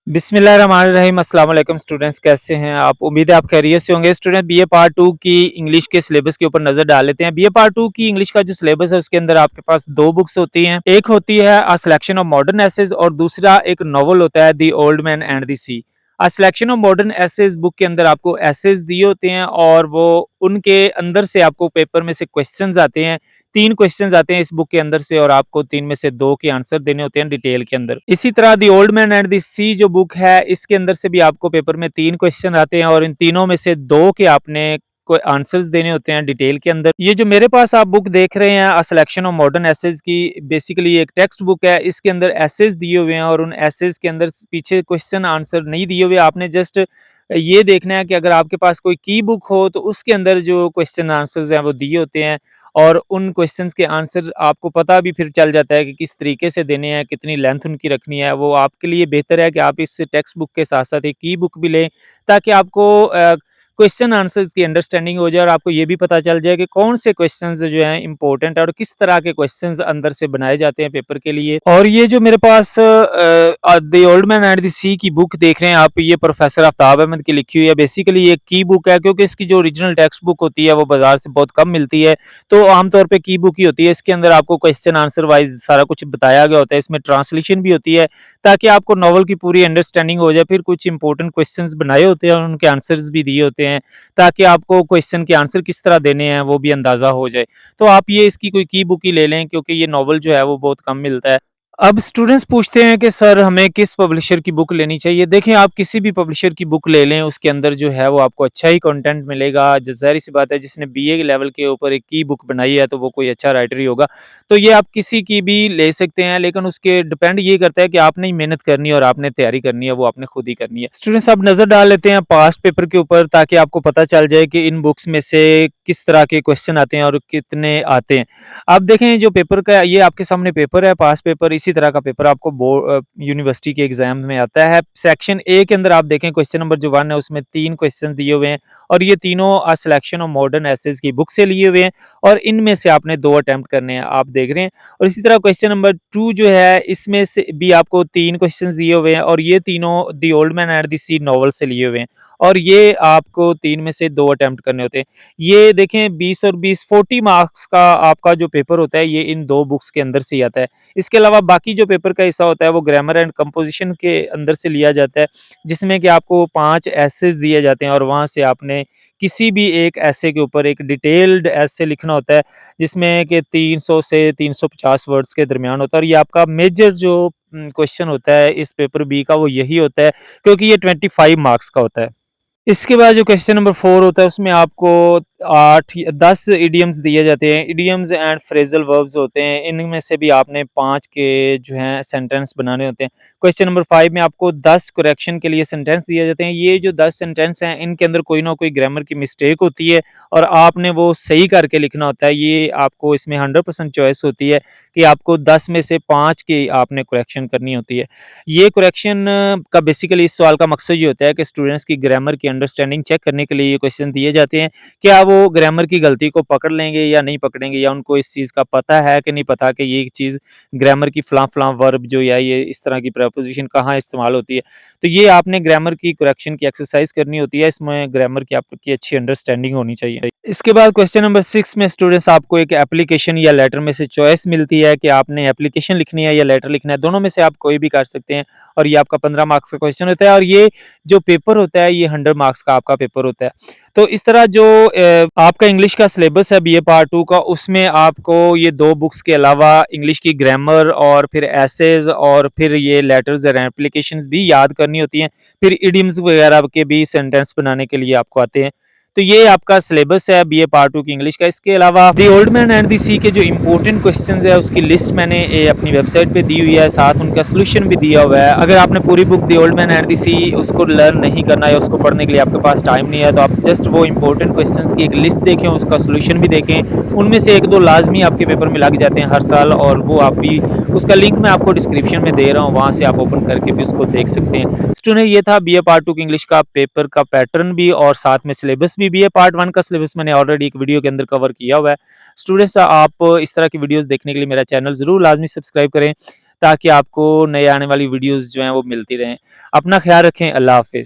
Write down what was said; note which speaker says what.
Speaker 1: बिस्मिल्लाहिर्रहमानिर्रहीम अस्सलाम वालेकुम स्टूडेंट्स, कैसे हैं आप? उम्मीद है आप खैरियत से होंगे। स्टूडेंट, बीए पार्ट 2 की इंग्लिश के सिलेबस के ऊपर नज़र डाल लेते हैं। बीए पार्ट 2 की इंग्लिश का जो सिलेबस है उसके अंदर आपके पास 2 बुक्स होती हैं। एक होती है a selection of modern essays और दूसरा एक नॉवल होता है the old man and the sea. A selection of modern essays book के अंदर आपको एसेज दिए होते हैं और वो उनके अंदर से आपको पेपर में से क्वेश्चंस आते हैं। 3 क्वेश्चंस आते हैं इस बुक के अंदर से और आपको 3 में से 2 के आंसर देने होते हैं डिटेल के अंदर। इसी तरह the old man and the sea जो बुक है इसके अंदर से भी आपको पेपर में 3 क्वेश्चन आते हैं और इन तीनों में से 2 के आपने कोई आंसर्स देने होते हैं डिटेल के अंदर। ये जो मेरे पास आप बुक देख रहे हैं a selection of modern essays की, बेसिकली एक टेक्स्ट बुक है। इसके अंदर एसेज दिए हुए हैं और उन एसेज के अंदर पीछे क्वेश्चन आंसर नहीं दिए हुए। आपने जस्ट ये देखना है कि अगर आपके पास कोई की बुक हो तो उसके अंदर जो क्वेश्चन आंसर्स हैं वो दिए होते हैं और उन क्वेश्चंस के आंसर आपको पता भी फिर चल जाता है कि किस तरीके से देने हैं, कितनी लेंथ उनकी रखनी है। वो आपके लिए बेहतर है कि आप इस टेक्स्ट बुक के साथ-साथ एक ई बुक भी लें, ताकि आपको क्वेश्चन आंसर्स की अंडरस्टैंडिंग हो जाए और आपको ये भी पता चल जाए कि कौन से क्वेश्चंस जो हैं इम्पोर्टेंट है और किस तरह के क्वेश्चंस अंदर से बनाए जाते हैं पेपर के लिए। और ये जो मेरे पास the old man and the sea की बुक देख रहे हैं आप, ये प्रोफेसर आफ्ताब अहमद की लिखी हुई है। बेसिकली ये की बुक है क्योंकि इसकी जो ओरिजिनल टेक्स्ट बुक होती है वो बाजार से बहुत कम मिलती है, तो आमतौर पे की बुक ही होती है। इसके अंदर आपको क्वेश्चन आंसर वाइज सारा कुछ बताया गया होता है, इसमें ट्रांसलेशन भी होती है ताकि आपको नॉवल की पूरी अंडरस्टैंडिंग हो जाए। फिर कुछ इंपॉर्टेंट क्वेश्चंस बनाए होते हैं और उनके आंसर्स भी दिए होते हैं ताकि आपको क्वेश्चन के आंसर किस तरह देने हैं वो भी अंदाजा हो जाए। तो आप ये इसकी कोई की बुक ही ले लें क्योंकि ये नॉवल जो है वो बहुत कम मिलता है। अब स्टूडेंट्स पूछते हैं कि सर हमें किस पब्लिशर की बुक लेनी चाहिए? देखिए, आप किसी भी पब्लिशर की बुक ले लें, उसके अंदर जो है वो आपको अच्छा ही कंटेंट मिलेगा। ज ज़ाहिर-सी बात है, जिसने बीए के लेवल के ऊपर एक की बुक बनाई है तो वो कोई अच्छा राइटर ही होगा। तो ये आप किसी की भी ले सकते हैं, लेकिन उसके डिपेंड ये करता है कि आपने ही मेहनत करनी है और आपने तैयारी करनी है, वो आपने खुद ही करनी है। स्टूडेंट्स, अब नज़र डाल लेते हैं पास्ट पेपर के ऊपर ताकि आपको पता चल जाए कि इन बुक्स में से किस तरह के क्वेश्चन आते हैं और कितने आते हैं। आप देखें जो पेपर का ये आपके सामने पेपर है, पास पेपर, इसी तरह का पेपर आपको यूनिवर्सिटी के एग्जाम में आता है। सेक्शन ए के अंदर आप देखें क्वेश्चन नंबर जो 1 है उसमें 3 क्वेश्चन दिए हुए हैं और ये तीनों सिलेक्शन ऑफ मॉडर्न एसेज की बुक से लिए हुए हैं और इनमें से आपने 2 अटेम्प्ट करने हैं, आप देख रहे हैं। और इसी तरह क्वेश्चन नंबर 2 जो है इसमें से भी आपको 3 क्वेश्चंस दिए हुए हैं और ये तीनों the old man and the sea novel से लिए हुए हैं और ये आपको 3 में से 2 अटेम्प्ट करने होते हैं। ये देखें 20 और 20 40 मार्क्स का आपका जो पेपर होता है ये इन 2 बुक्स के अंदर से ही आता है। इसके अलावा बाकी जो पेपर का हिस्सा होता है वो ग्रामर एंड कंपोजिशन के अंदर से लिया जाता है, जिसमें कि आपको 5 एसेस दिए जाते हैं और वहाँ से आपने किसी भी एक एसे के ऊपर एक डिटेल्ड एसे लिखना होता है, जिसमें कि 300 से 350 वर्ड्स के दरमियान होता है और ये आपका मेजर जो क्वेश्चन होता है इस पेपर बी का वो यही होता है, क्योंकि ये 25 मार्क्स का होता है। इसके बाद जो क्वेश्चन नंबर 4 होता है उसमें आपको 8 या 10 इडियम्स दिए जाते हैं। इडियम्स एंड फ्रेजल वर्ब्स होते हैं। इनमें से भी आपने 5 के जो हैं सेंटेंस बनाने होते हैं। क्वेश्चन नंबर 5 में आपको 10 करेक्शन के लिए सेंटेंस दिए जाते हैं। ये जो 10 सेंटेंस हैं इनके अंदर कोई ना कोई ग्रामर की मिस्टेक होती है और आपने वो सही करके लिखना होता है। ये आपको इसमें 100% चॉइस होती है कि आपको 10 में से 5 की आपने करेक्शन करनी होती है। ये करेक्शन का बेसिकली इस सवाल का मकसद ये होता है कि स्टूडेंट्स की ग्रामर की अंडरस्टैंडिंग चेक करने के लिए ये क्वेश्चन दिए जाते हैं। क्या वो ग्रामर की गलती को पकड़ लेंगे या नहीं पकड़ेंगे, या उनको इस चीज़ का पता है कि नहीं पता कि ये चीज़ ग्रामर की फलां-फलां वर्ब जो या ये इस तरह की प्रीपोज़िशन कहाँ इस्तेमाल होती है। तो ये आपने ग्रामर की करेक्शन की एक्सरसाइज़ करनी होती है, इसमें ग्रामर की आपकी अच्छी अंडरस्टैंडिंग होनी चाहिए। इसके बाद क्वेश्चन नंबर 6 में स्टूडेंट्स आपको एक एप्लीकेशन या लेटर में से चॉइस मिलती है कि आपने एप्लीकेशन लिखनी है या लेटर लिखना है, दोनों में से आप कोई भी कर सकते हैं और ये आपका 15 मार्क्स का क्वेश्चन होता है और ये जो पेपर होता है ये 100 मार्क्स का आपका पेपर होता है। तो इस तरह जो आपका इंग्लिश का सिलेबस है बीए पार्ट 2 का, उसमें आपको ये 2 बुक्स के अलावा इंग्लिश की ग्रामर और फिर एसेज और फिर ये लेटर्स और एप्लीकेशंस भी याद करनी होती हैं। फिर इडियम्स वगैरह के भी सेंटेंस बनाने के लिए आपको आते हैं। तो ये आपका सिलेबस है बीए पार्ट 2 की इंग्लिश का। इसके अलावा the old man and the sea के जो इंपॉर्टेंट क्वेश्चंस है उसकी लिस्ट मैंने अपनी वेबसाइट पे दी हुई है, साथ उनका सॉल्यूशन भी दिया हुआ है। अगर आपने पूरी book the old man and the sea उसको लर्न नहीं करना है, उसको पढ़ने के लिए आपके पास टाइम नहीं है, तो आप जस्ट वो इंपॉर्टेंट क्वेश्चंस की एक लिस्ट देखें, उसका सॉल्यूशन भी देखें। उनमें से 1-2 लाजमी आपके पेपर में लग जाते हैं हर साल और वो आप भी उसका लिंक मैं आपको डिस्क्रिप्शन में दे रहा हूँ, वहाँ से आप ओपन करके भी उसको देख सकते हैं। स्टूडेंट, ये था बीए पार्ट 2 की इंग्लिश का पेपर का पैटर्न भी और साथ में सिलेबस भी। बीए पार्ट 1 का सिलेबस मैंने ऑलरेडी एक वीडियो के अंदर कवर किया हुआ है। स्टूडेंट्स, आप इस तरह की वीडियोस देखने के लिए मेरा चैनल ज़रूर लाज़मी सब्सक्राइब करें ताकि आपको नए आने वाली वीडियोज़ जो हैं वो मिलती रहें। अपना ख़्याल रखें, अल्लाह हाफ़िज़।